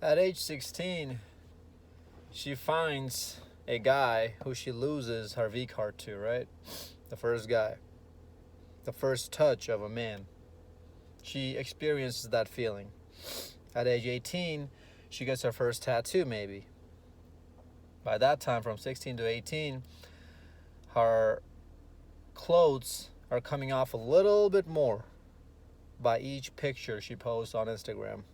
At age 16, she finds a guy who she loses her V card to, right? The first guy. The first touch of a man. She experiences that feeling. At age 18, she gets her first tattoo, maybe. By that time, from 16 to 18, her clothes are coming off a little bit more by each picture she posts on Instagram.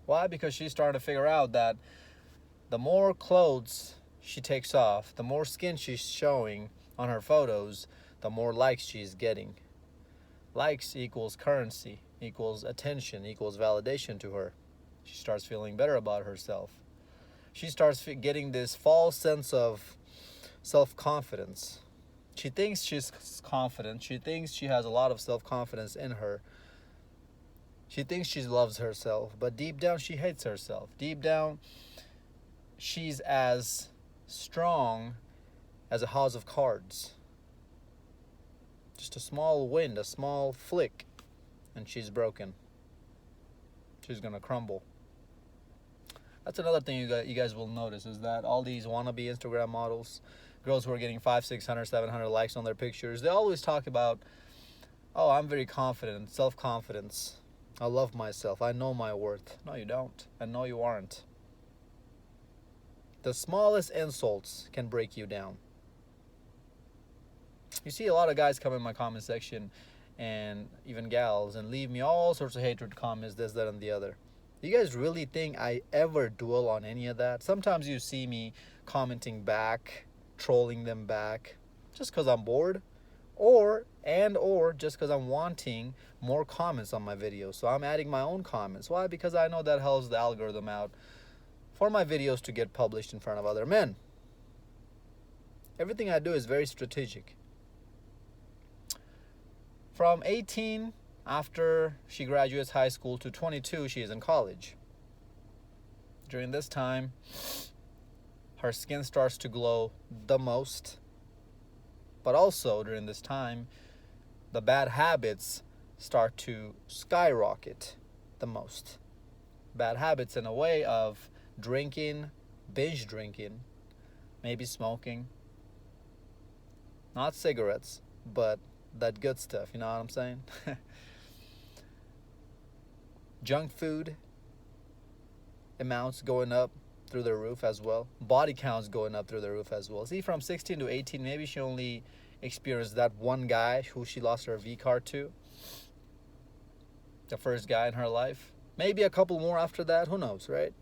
Why? Because she's starting to figure out that the more clothes she takes off, the more skin she's showing on her photos, the more likes she's getting. Likes equals currency, equals attention, equals validation to her. She starts feeling better about herself. She starts getting this false sense of self-confidence. She thinks she's confident. She thinks she has a lot of self-confidence in her. She thinks she loves herself, but deep down she hates herself. Deep down, she's as strong as a house of cards. Just a small wind, a small flick, and she's broken. She's gonna crumble. That's another thing you guys will notice, is that all these wannabe Instagram models, girls who are getting 500, 600, 700 likes on their pictures, they always talk about, oh, I'm very confident, self-confidence. I love myself. I know my worth. No, you don't. And no, you aren't. The smallest insults can break you down. You see a lot of guys come in my comment section, and even gals, and leave me all sorts of hatred comments, this, that, and the other. You guys really think I ever dwell on any of that? Sometimes you see me commenting back, trolling them back, just because I'm bored, or just because I'm wanting more comments on my videos. So I'm adding my own comments. Why? Because I know that helps the algorithm out for my videos to get published in front of other men. Everything I do is very strategic. From 18, after she graduates high school, to 22, she is in college. During this time, her skin starts to glow the most. But also during this time, the bad habits start to skyrocket the most. Bad habits in a way of drinking, binge drinking, maybe smoking. Not cigarettes, but that good stuff, you know what I'm saying? Junk food amounts going up through the roof as well. Body counts going up through the roof as well. See, from 16 to 18, maybe she only experienced that one guy who she lost her V card to. The first guy in her life. Maybe a couple more after that, who knows, right?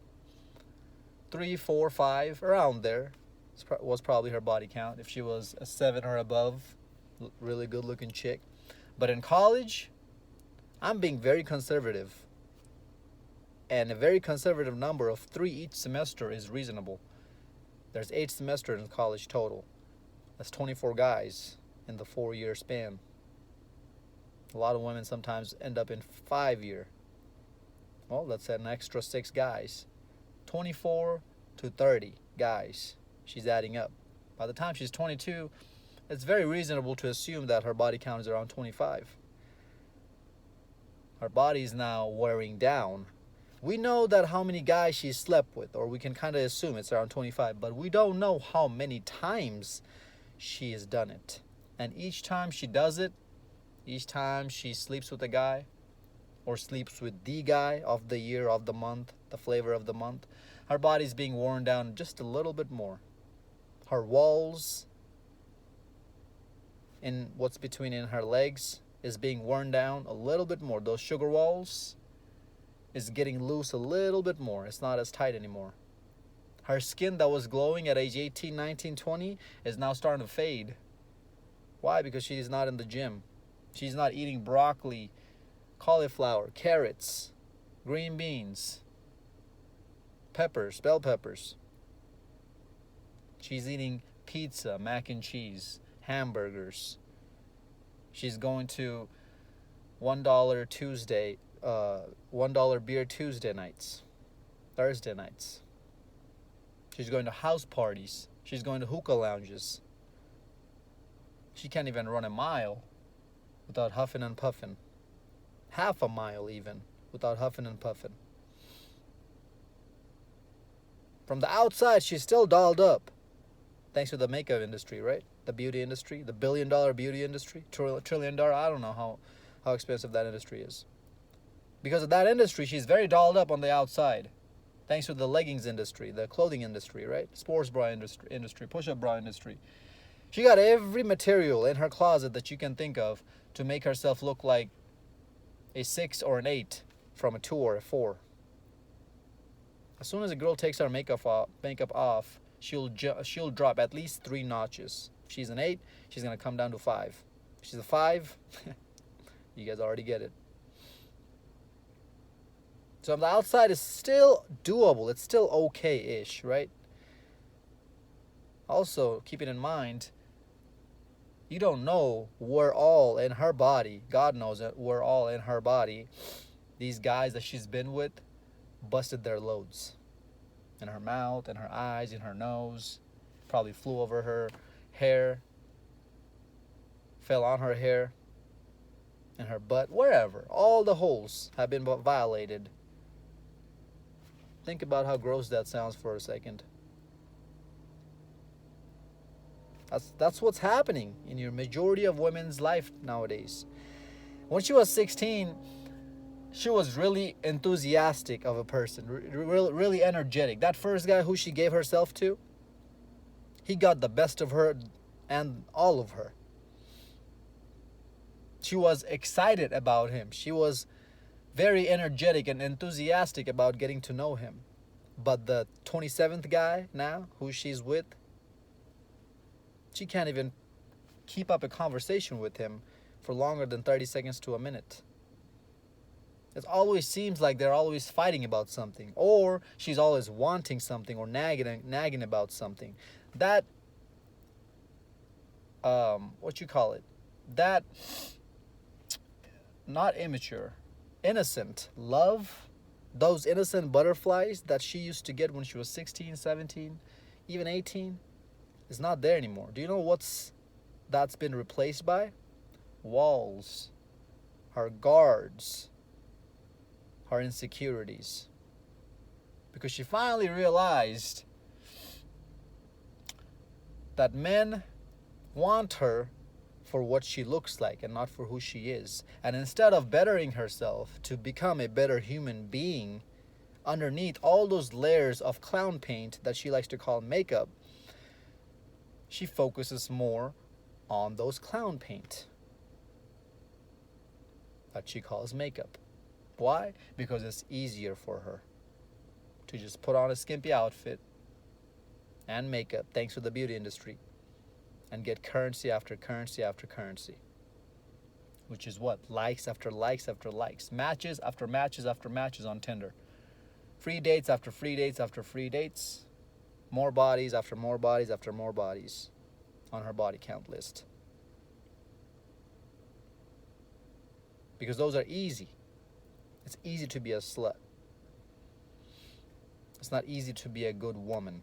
3, 4, 5, around there was probably her body count if she was a 7 or above. Really good looking chick. But in college, I'm being very conservative. And a very conservative number of 3 each semester is reasonable. There's 8 semesters in college total. That's 24 guys in the 4-year span. A lot of women sometimes end up in 5-year. Well, that's an extra 6 guys. 24 to 30 guys she's adding up. By the time she's 22, it's very reasonable to assume that her body count is around 25. Her body is now wearing down. We know that how many guys she slept with, or we can kind of assume it's around 25, but we don't know how many times she has done it. And each time she does it, each time she sleeps with a guy, or sleeps with the guy of the year, of the month, the flavor of the month, her body's being worn down just a little bit more. Her walls in what's between in her legs is being worn down a little bit more. Those sugar walls is getting loose a little bit more. It's not as tight anymore. Her skin that was glowing at age 18, 19, 20 is now starting to fade. Why? Because she's not in the gym. She's not eating broccoli, cauliflower, carrots, green beans, peppers, bell peppers. She's eating pizza, mac and cheese, hamburgers. She's going to $1 Tuesday, $1 beer Tuesday nights, Thursday nights. She's going to house parties. She's going to hookah lounges. She can't even run a mile without huffing and puffing. Half a mile even without huffing and puffing. From the outside, she's still dolled up. Thanks to the makeup industry, right? The beauty industry, the $1 billion beauty industry, trillion dollar. I don't know how expensive that industry is. Because of that industry, she's very dolled up on the outside. Thanks to the leggings industry, the clothing industry, right? Sports bra industry, push-up bra industry. She got every material in her closet that you can think of to make herself look like a 6 or an 8 from a 2 or a 4. As soon as a girl takes her makeup off, she'll drop at least 3 notches. If she's an 8, she's gonna come down to 5. If she's a 5, you guys already get it. So on the outside, it's still doable. It's still okay-ish, right? Also, keeping in mind, you don't know where all in her body, God knows it, where all in her body, these guys that she's been with busted their loads. In her mouth, in her eyes, in her nose. Probably flew over her hair, fell on her hair, in her butt, wherever. All the holes have been violated. Think about how gross that sounds for a second. That's what's happening in your majority of women's life nowadays. When she was 16, she was really enthusiastic of a person, really energetic. That first guy who she gave herself to, he got the best of her and all of her. She was excited about him. She was very energetic and enthusiastic about getting to know him. But the 27th guy now, who she's with, she can't even keep up a conversation with him for longer than 30 seconds to a minute. It always seems like they're always fighting about something, or she's always wanting something or nagging about something. That, that, not immature, innocent love, those innocent butterflies that she used to get when she was 16, 17, even 18, is not there anymore. Do you know that's been replaced by? Walls, her guards, her insecurities. Because she finally realized that men want her for what she looks like and not for who she is. And instead of bettering herself to become a better human being, underneath all those layers of clown paint that she likes to call makeup, she focuses more on those clown paint that she calls makeup. Why? Because it's easier for her to just put on a skimpy outfit and makeup, thanks to the beauty industry, and get currency after currency after currency. Which is what? Likes after likes after likes. Matches after matches after matches on Tinder. Free dates after free dates after free dates. More bodies after more bodies after more bodies on her body count list. Because those are easy. It's easy to be a slut. It's not easy to be a good woman,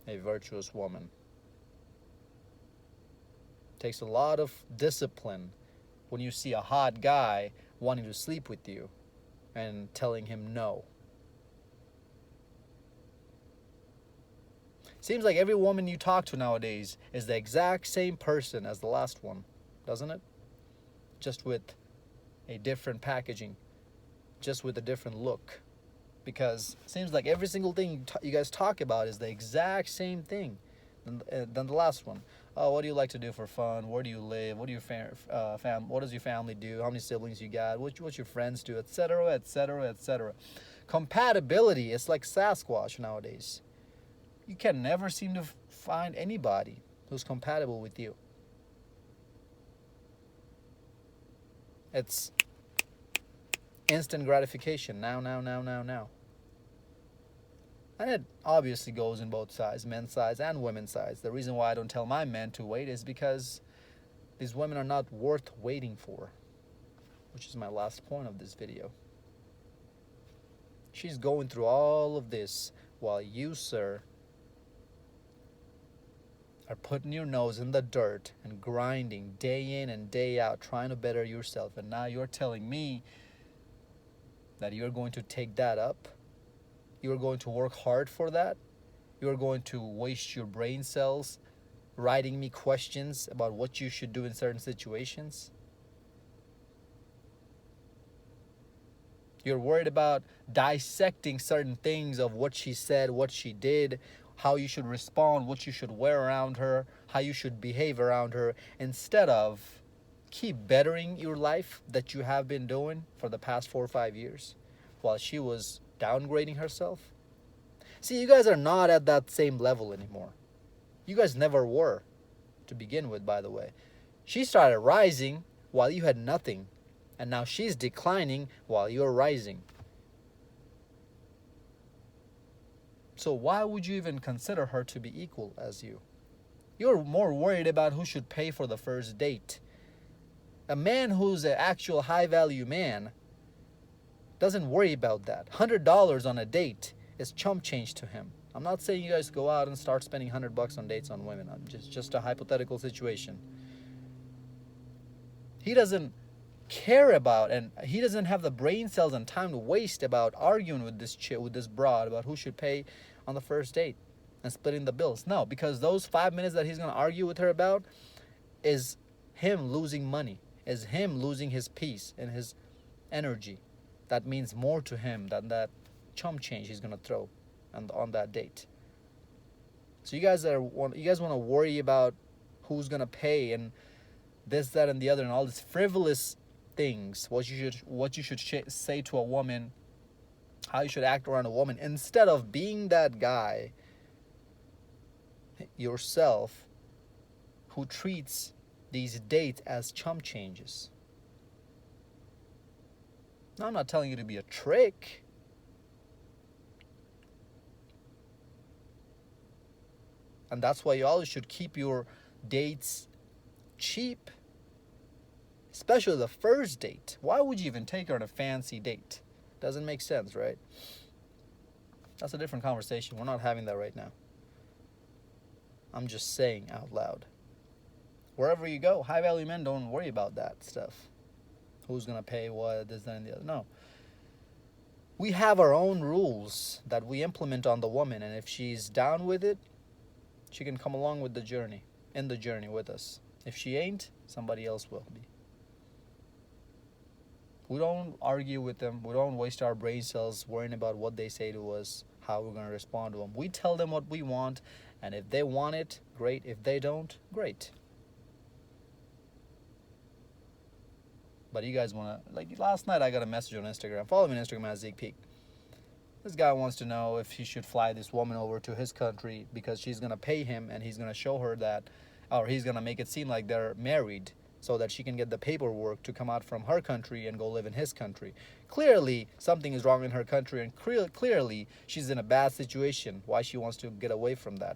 a virtuous woman. It takes a lot of discipline when you see a hot guy wanting to sleep with you and telling him no. Seems like every woman you talk to nowadays is the exact same person as the last one, doesn't it? Just with a different packaging, just with a different look. Because it seems like every single thing you guys talk about is the exact same thing than the last one. Oh, what do you like to do for fun? Where do you live? What do what does your family do? How many siblings you got? What your friends do? Etc. Etc. Etc. Compatibility is like Sasquatch nowadays. You can never seem to find anybody who's compatible with you. It's instant gratification. Now. And it obviously goes in both sides, men's sides and women's sides. The reason why I don't tell my men to wait is because these women are not worth waiting for, which is my last point of this video. She's going through all of this while you, sir, are putting your nose in the dirt and grinding day in and day out, trying to better yourself. And now you're telling me that you're going to take that up You are going to work hard for that. You are going to waste your brain cells writing me questions about what you should do in certain situations. You're worried about dissecting certain things of what she said, what she did, how you should respond, what you should wear around her, how you should behave around her, instead of keep bettering your life that you have been doing for the past 4 or 5 years while she was downgrading herself. See, you guys are not at that same level anymore. You guys never were to begin with, by the way. She started rising while you had nothing, and now she's declining while you're rising. So why would you even consider her to be equal as you? You're more worried about who should pay for the first date. A man who's an actual high-value man doesn't worry about that. $100 on a date is chump change to him. I'm not saying you guys go out and start spending $100 on dates on women. I'm just a hypothetical situation. He doesn't care about, and he doesn't have the brain cells and time to waste about arguing with this chick, with this broad, about who should pay on the first date and splitting the bills. No, because those 5 minutes that he's going to argue with her about is him losing money, is him losing his peace and his energy. That means more to him than that chump change he's going to throw on that date. So you guys want to worry about who's going to pay and this, that, and the other, and all these frivolous things, what you should say to a woman, how you should act around a woman, instead of being that guy yourself who treats these dates as chump changes. Now, I'm not telling you to be a trick. And that's why you always should keep your dates cheap. Especially the first date. Why would you even take her on a fancy date? Doesn't make sense, right? That's a different conversation. We're not having that right now. I'm just saying out loud. Wherever you go, high-value men don't worry about that stuff. Who's going to pay what, this, that, and the other. No. We have our own rules that we implement on the woman, and if she's down with it, she can come along with the journey, in the journey with us. If she ain't, somebody else will be. We don't argue with them. We don't waste our brain cells worrying about what they say to us, how we're going to respond to them. We tell them what we want, and if they want it, great. If they don't, great. But you guys want to, like last night I got a message on Instagram. Follow me on Instagram at Zeekpeak. This guy wants to know if he should fly this woman over to his country because she's going to pay him and he's going to show her that, or he's going to make it seem like they're married so that she can get the paperwork to come out from her country and go live in his country. Clearly, something is wrong in her country, and clearly she's in a bad situation. Why she wants to get away from that?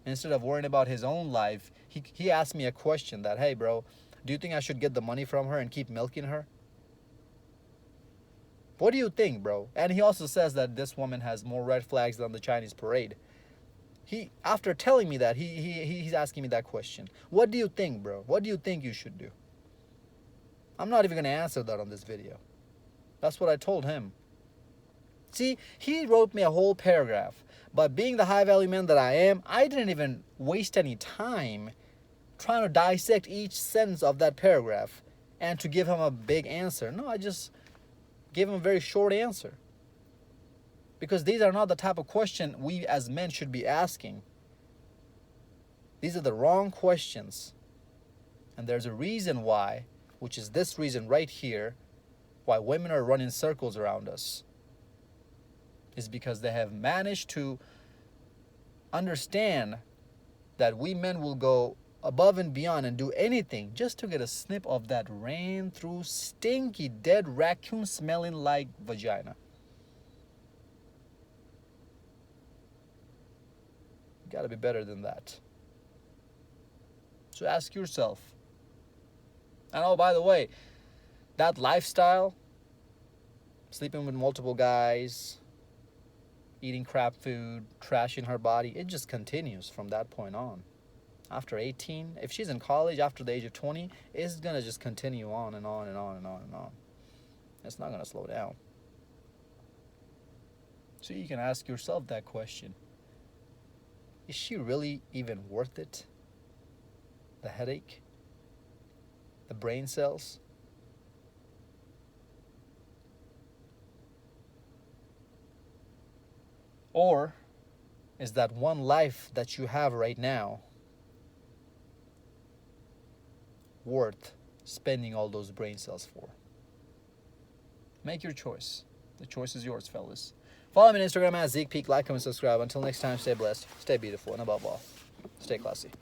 Instead of worrying about his own life, he asked me a question that, hey, bro, do you think I should get the money from her and keep milking her? What do you think, bro? And he also says that this woman has more red flags than the Chinese parade. After telling me that, he's asking me that question. What do you think, bro? What do you think you should do? I'm not even going to answer that on this video. That's what I told him. See, he wrote me a whole paragraph. But being the high-value man that I am, I didn't even waste any time trying to dissect each sentence of that paragraph and to give him a big answer. No, I just gave him a very short answer. Because these are not the type of question we as men should be asking. These are the wrong questions. And there's a reason why, which is this reason right here, why women are running circles around us. Is because they have managed to understand that we men will go above and beyond and do anything just to get a snip of that ran through stinky dead raccoon smelling like vagina. You gotta be better than that. So ask yourself. And oh, by the way, that lifestyle, sleeping with multiple guys, eating crap food, trashing her body, it just continues from that point on. After 18, if she's in college after the age of 20, it's going to just continue on and on and on and on and on. It's not going to slow down. So you can ask yourself that question. Is she really even worth it? The headache? The brain cells? Or is that one life that you have right now worth spending all those brain cells for? Make your choice. The choice is yours, fellas. Follow me on Instagram at Zeekpeak. Like, comment, subscribe. Until next time, stay blessed, stay beautiful, and above all, stay classy.